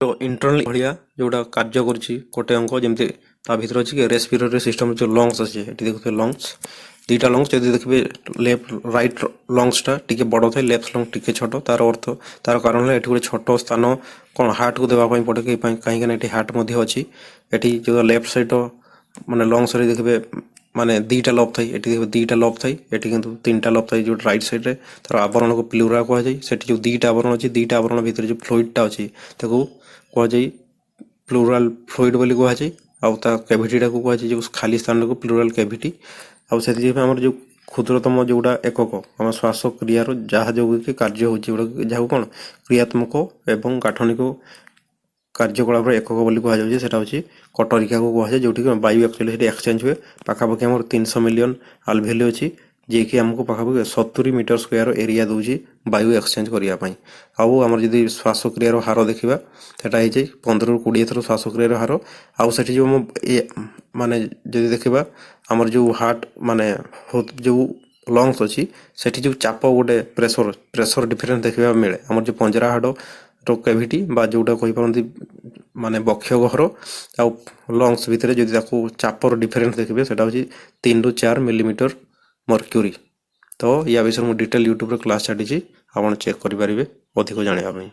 तो इंटरनल भलिया जोटा कार्य करुच्ची गोटे अंक जमी ता भर अच्छी रेस्पिरेटरी सिस्टम जो लंग्स अच्छे ये देखते लंग्स दुईटा लंग्स जब देखिए लेफ्ट राइट लंग्सटा टी बड़ थाए लेफ्ट लंग टी छोट तार अर्थ तार कारण है गोटे छोट स्थान कौन हार्ट को देवाई पड़े कहीं हार्ट अच्छी ये जो लेफ्ट सैड माने लंग्स देखिए माने दीटा लब थाई देखिए दीटा लब थाई ये किंतु तीनटा लब थाई जो राइट साइड रे तार आवरण को प्लूरा कह जाए सेठी जो दीटा आवरण अच्छी दीटा आवरण भितर जो फ्लूइडटा अच्छी ताको कह जाए प्लूराल फ्लूइड बोली कह जाए आउ ता कैविटीटा को कह जाए जो खाली स्थान को प्लूराल कैविटी आउ से आमर जो क्षुद्रतम जोड़ा एकक आम श्वासक्रियार जहाँ जो कार्य हो कौन क्रियात्मक एवं गाठनिक कार्यकलाप एकक बोली कह जाए सेटा हूँ कटरिका को कह जाए जो वायु एक्चुअली एक्सचेंज हुए पाखापाखि आम 300 मिलियन आल्वेली अच्छी जी कि आमको पाखापाखि 70 मीटर स्क्वायर एरिया दूसरी वायु एक्सचेंज करने आउ आम जब श्वासक्रियार हार देखा सेटा हो 15 ରୁ 20 थर श्वासक्रियार हार आउ से जो माने जब देखा आमर जो हार्ट माने जो लंग्स अच्छी सेठी जो चाप गोटे प्रेशर प्रेशर डिफरेन्स देखा मिले आमर जो पंजरा हाड़ रो कैविटी बा जोटा कही पारती माने बक्ष गहर आ लंग्स भितर जदि चापर डिफरेन्स देखिए सेटा हूँ 3 ରୁ 4 मिलीमीटर मर्क्यूरी तो या विषय मुझे डिटेल यूट्यूब क्लास छाड़ी आप चेक करेंगे अधिक जानापी।